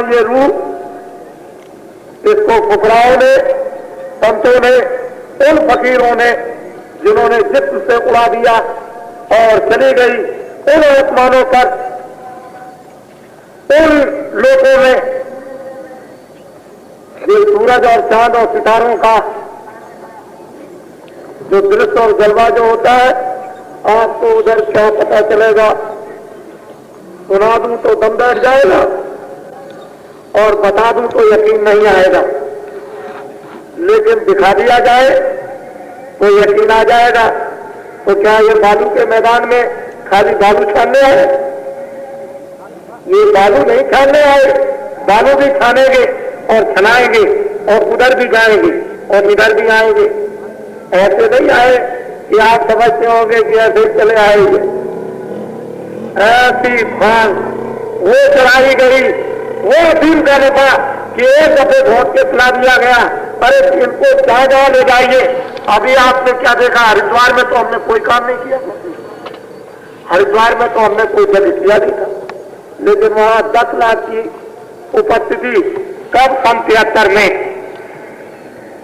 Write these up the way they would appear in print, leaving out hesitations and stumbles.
ये रूप इसको फुकराओं ने, संतों ने, उन फकीरों ने जिन्होंने जिस्म से उड़ा दिया और चली गई उन आसमानों पर, उन लोगों ने जो सूरज और चांद और सितारों का जो दृश्य और जलवा जो होता है, आपको उधर क्या पता चलेगा? सुना दूं तो दम बैठ जाएगा और बता दूं तो यकीन नहीं आएगा, लेकिन दिखा दिया जाए तो यकीन आ जाएगा। तो क्या ये बालू के मैदान में खाली बालू छानने आए? ये बालू नहीं छानने आए, बालू भी छानेंगे और छनाएंगे और उधर भी जाएंगे और इधर भी आएंगे। ऐसे नहीं आए कि आप समझते होंगे कि ऐसे चले आएंगे। ऐसी भान वो चढ़ाई गई, वो अफीम का नफा कि एक दफे भोट के पिला दिया गया। अरे इनको चाय दवा ले जाइए। अभी आपने क्या देखा? हरिद्वार में तो हमने कोई काम नहीं किया, हरिद्वार में तो हमने कोई जल किया नहीं था, लेकिन वहां 10 लाख की उपस्थिति कब? सन 73 में।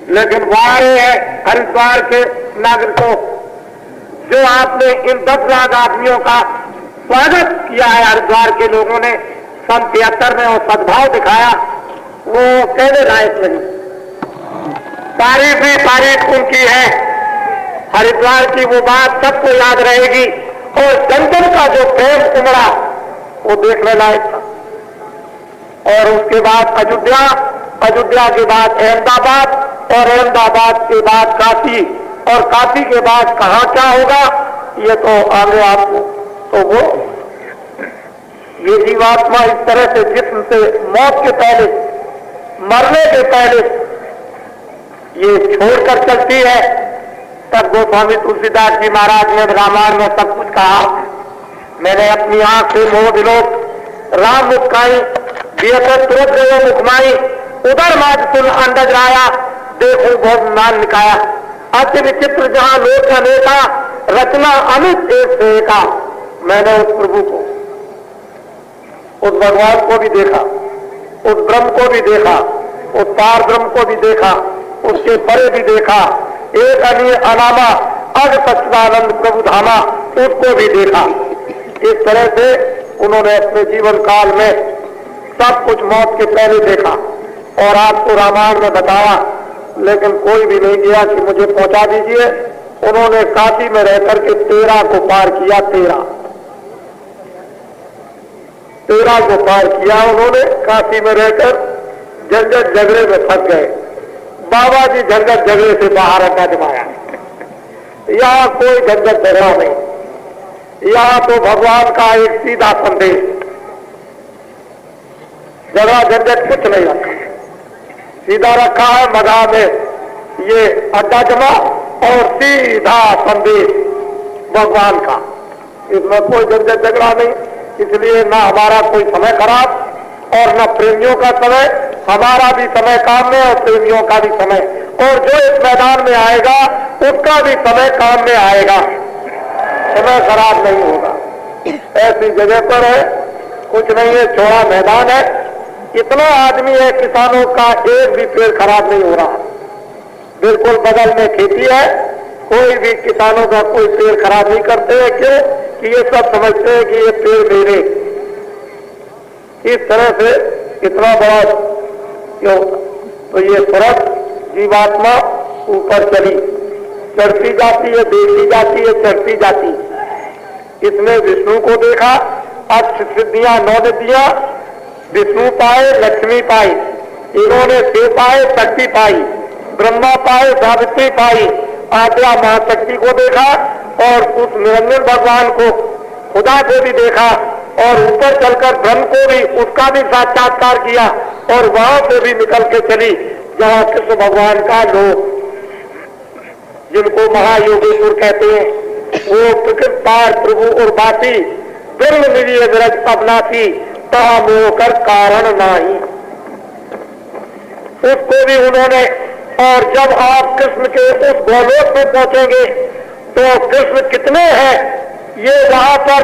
लेकिन वहां है हरिद्वार के नागरिकों, जो आपने इन 10 लाख आदमियों का स्वागत किया है हरिद्वार के लोगों ने सन 73 में और सद्भाव दिखाया, वो कहने लायक नहीं। तारीफ ही तारीफ उनकी है। हरिद्वार की वो बात सबको याद रहेगी और जन जन का जो प्रेम उमड़ा वो देखने लायक था। और उसके बाद अयोध्या, अयोध्या के बाद अहमदाबाद और अहमदाबाद के बाद काशी और काशी के बाद कहां क्या होगा ये तो आगे आपको। तो वो ये जीवात्मा इस तरह से जिस्म से मौत के पहले, मरने के पहले ये छोड़कर चलती है। तब गोस्वामी तुलसीदास जी महाराज ने रामायण में सब कुछ कहा। मैंने अपनी आंख से मोह विलोक राम मुस्काई, तुरंत गयो मुखमाई, उधर माज तुल अंडज राया, देखो बहुत मान निकाया। अति विचित्र जहां लोक अनेका, रचना अमित एक से एका। मैंने उस प्रभु को, उस भगवान को भी देखा, उस ब्रह्म को भी देखा, उस पार ब्रह्म को भी देखा, उसके परे भी देखा। एक अन्य अनामा अग सच्चिदानंद प्रभु धामा, उसको भी देखा। इस तरह से उन्होंने अपने जीवन काल में सब कुछ मौत के पहले देखा और आपको रामायण में बताया, लेकिन कोई भी नहीं गया कि मुझे पहुंचा दीजिए। उन्होंने काशी में रहकर के 13 को पार किया, 13 को पार किया उन्होंने। काशी में रहकर झंझट झगड़े में फंस गए। बाबा जी झंझट झगड़े से बाहर अड्डा जमाया। यहाँ कोई झंझट झगड़ा नहीं, यहाँ तो भगवान का एक सीधा संदेश, झगड़ा झंझट कुछ नहीं रखा, सीधा रखा है मधा में ये अड्डा जमा और सीधा संदेश भगवान का। इसमें कोई झंझट झगड़ा नहीं। इसलिए ना हमारा कोई समय खराब और न प्रेमियों का समय, हमारा भी समय काम में और प्रेमियों का भी समय, और जो इस मैदान में आएगा उसका भी समय काम में आएगा, समय खराब नहीं होगा। ऐसी जगह पर है, कुछ नहीं है, चौड़ा मैदान है, इतना आदमी है, किसानों का एक भी पेड़ खराब नहीं हो रहा। बिल्कुल बगल में खेती है, कोई भी किसानों का कोई पेड़ खराब नहीं करते हैं। क्यों? कि ये सब समझते हैं कि ये पेड़ मेरे। इस तरह से इतना बड़ा क्यों? तो ये फर्क जीवात्मा ऊपर चली, चढ़ती जाती है, देखती जाती है, चढ़ती जाती। इसने विष्णु को देखा, अष्ट सिद्धियां 9 निधियां, विष्णु पाए, लक्ष्मी पाई, इन्होंने शिव पाए, शक्ति पाई, ब्रह्मा पाए, सावित्री पाई, आद्या महाशक्ति को देखा और उस निरंजन भगवान को, खुदा को भी देखा और ऊपर चलकर ब्रह्म को भी, उसका भी साक्षात्कार किया और वहां से भी निकल के चली जहां कृष्ण भगवान का लोक, जिनको महायोगेश्वर कहते हैं, वो प्रकृत पार प्रभु और बाती ब्रह्म निधि विरज अवनाती, तहा मोह कर कारण नाही, उसको भी उन्होंने। और जब आप कृष्ण के उस गोलोक में पहुंचेंगे तो कृष्ण कितने हैं ये वहां पर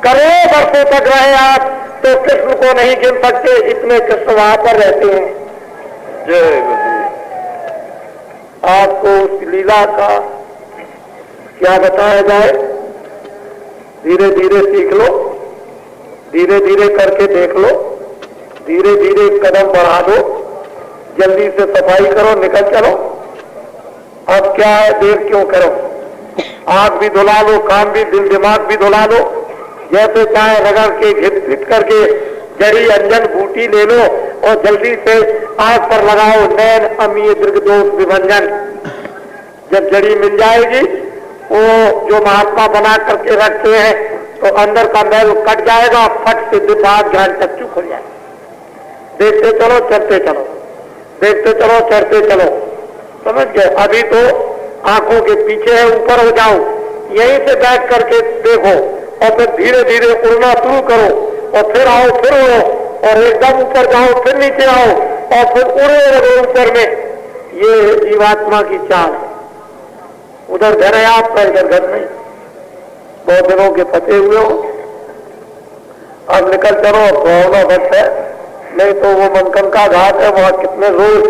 करोड़ों वर्षों तक रहे आप तो कृष्ण को नहीं गिन सकते, इतने कृष्ण वहां पर रहते हैं। जय गुरु। आपको उस लीला का क्या बताया जाए, धीरे धीरे सीख लो, धीरे धीरे करके देख लो, धीरे धीरे कदम बढ़ा दो, जल्दी से सफाई करो, निकल चलो। अब क्या है, देर क्यों करो, आंख भी धुला लो, कान भी, दिल दिमाग भी धुला लो, जैसे चाहे रगड़ के घिट पिट करके जड़ी अंजन बूटी ले लो और जल्दी से आंख पर लगाओ नैन अमीय दीर्घ दोष विभंजन। जब जड़ी मिल जाएगी, वो जो महात्मा बना करके रखते हैं, तो अंदर का मैल कट जाएगा, फट से दिमाग ज्ञान चक्षु खुल जाए। देखते चलो, चलते चलो, देखते चलो, चढ़ते चलो, समझ गए। अभी तो आंखों के पीछे है, ऊपर हो जाओ, यहीं से बैठ करके देखो और फिर धीरे धीरे उड़ना शुरू करो और फिर आओ, फिर उड़ो और एकदम ऊपर जाओ, फिर नीचे आओ और फिर उड़े रहो ऊपर में। ये जीवात्मा की चाल है। उधर घर है आपका, इधर घर नहीं, बहुत दिनों के फंसे हुए हो। अब निकल चलो, भावना वक्त है, नहीं तो वो मनकन का घाट है, वहां कितने रोज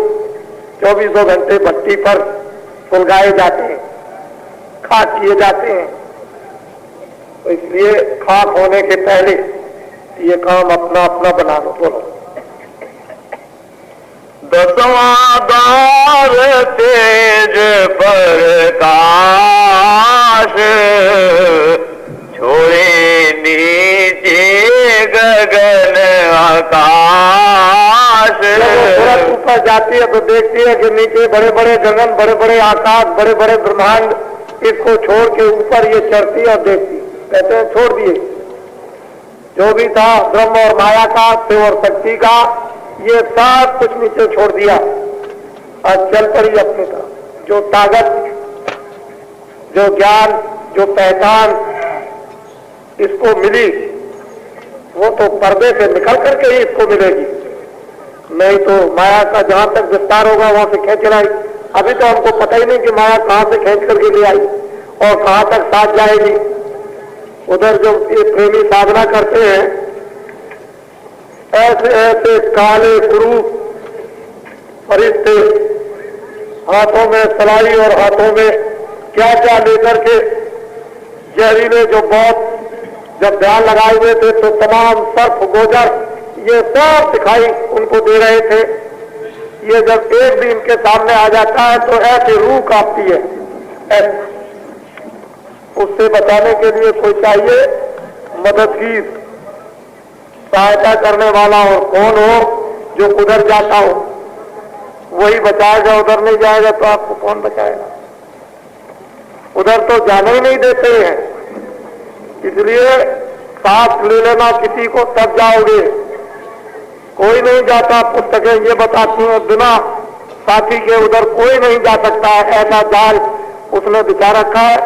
24 घंटे भट्टी पर सुलगाए जाते हैं, खाक किए जाते हैं। तो इसलिए खाक होने के पहले ये काम अपना अपना बना लो। बोलो। दसवां द्वार तेज प्रकाश, छोड़े नीचे गगन आकाश। जब ऊपर जाती है तो देखती है कि नीचे बड़े बड़े गगन, बड़े बड़े आकाश, बड़े बड़े ब्रह्मांड, इसको छोड़ के ऊपर ये चढ़ती और देखती। कहते हैं छोड़ दिए जो भी था ब्रह्म और माया का, शिव और शक्ति का, ये सब कुछ नीचे छोड़ दिया और चल पड़ी अपने का। जो ताकत, जो ज्ञान, जो पहचान इसको मिली, वो तो पर्दे से निकल करके ही इसको मिलेगी, नहीं तो माया का जहां तक विस्तार होगा वहां से खींच लाई। अभी तो हमको पता ही नहीं कि माया कहां से खींच करके ले आई और कहां तक साथ जाएगी। उधर जो ये प्रेमी साधना करते हैं, ऐसे ऐसे काले गुरु फरिश्ते हाथों में सलाई और हाथों में क्या क्या लेकर के जहरीले, जो बहुत जब ध्यान लगाए हुए थे तो तमाम सर्प गोजर ये सब दिखाई उनको दे रहे थे। ये जब एक भी इनके सामने आ जाता है तो ऐसी रूह कांपती है। ऐसे उससे बचाने के लिए कोई चाहिए मददगीर, सहायता करने वाला, और कौन हो जो उधर जाता हो वही बचाएगा, उधर नहीं जाएगा तो आपको कौन बचाएगा। उधर तो जाने ही नहीं देते हैं, इसलिए साथ ले लेना किसी को, तब जाओगे। कोई नहीं जाता, पुस्तकें ये बताती हैं बिना साथी के उधर कोई नहीं जा सकता है। ऐसा जाल उसने बिछा रखा है,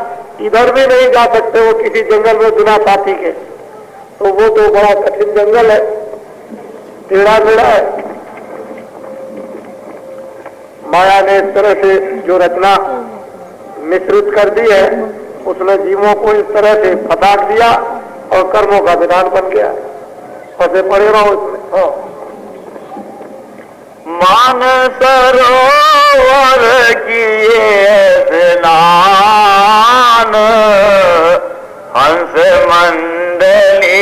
इधर भी नहीं जा सकते वो किसी जंगल में बिना साथी के। तो वो तो बड़ा कठिन जंगल है, टेढ़ा मेढ़ा है। माया ने इस तरह से जो रचना मिश्रित कर दी है, उसने जीवों को इस तरह से फटाक दिया और कर्मों का विधान बन गया। फंसे पड़े रहो इसमें। हाँ। मान सरोवर किए स्नान, हंस मंडली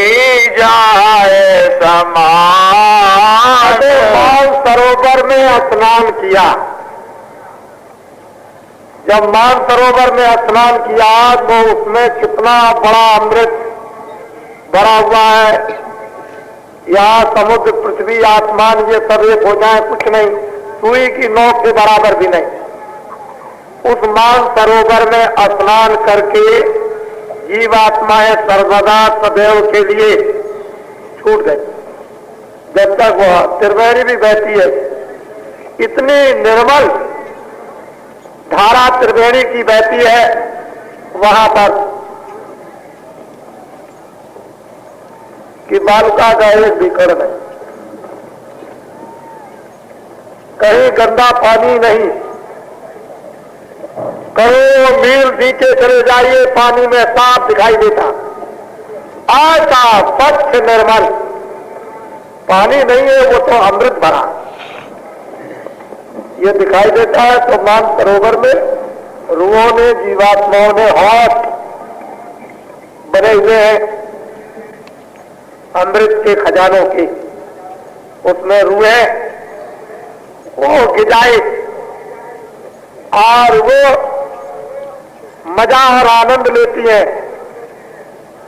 जाए समान। मान सरोवर में स्नान किया। जब मान सरोवर में स्नान किया तो उसमें कितना बड़ा अमृत भरा हुआ है। यहाँ समुद्र, पृथ्वी, आसमान ये सब एक हो जाए कुछ नहीं, सुई की नोक के बराबर भी नहीं। उस मान सरोवर में स्नान करके जीवात्माएं सर्वदा सदैव के लिए छूट गई। जब तक वह त्रिवेणी भी बहती है, इतनी निर्मल धारा त्रिवेणी की बहती है वहां पर कि बालका का एक भी कण नहीं, कहीं गंदा पानी नहीं। करोड़ों मील नीचे चले जाइए, पानी में साफ दिखाई देता, ऐसा स्वच्छ निर्मल पानी नहीं है, वो तो अमृत भरा ये दिखाई देता है। तो मानसरोवर में रूहों ने, जीवात्माओं ने हाथ बने हुए हैं अमृत के खजानों की, उसमें रूहें वो गिजाई और वो मजा और आनंद लेती है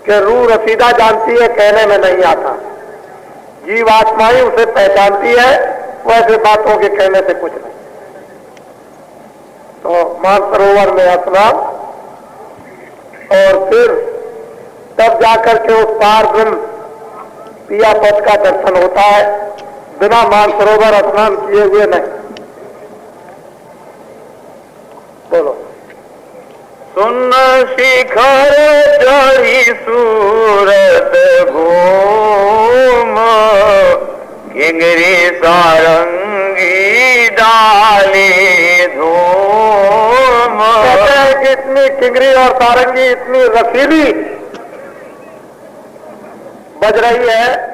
कि रूह रसीदा जानती है, कहने में नहीं आता। जीवात्माएं उसे पहचानती है, वैसे बातों के कहने से कुछ नहीं। तो मानसरोवर में स्नान और फिर तब जाकर के उस पार ब्रह्म पिया पद का दर्शन होता है, बिना मानसरोवर स्नान किए हुए नहीं। बोलो। सुन शिखर चढ़ी सूरत घूम, किंगरी सारंगी डाली धूम। कहते हैं कि इतनी किंगरी और सारंगी इतनी रसीली बज रही है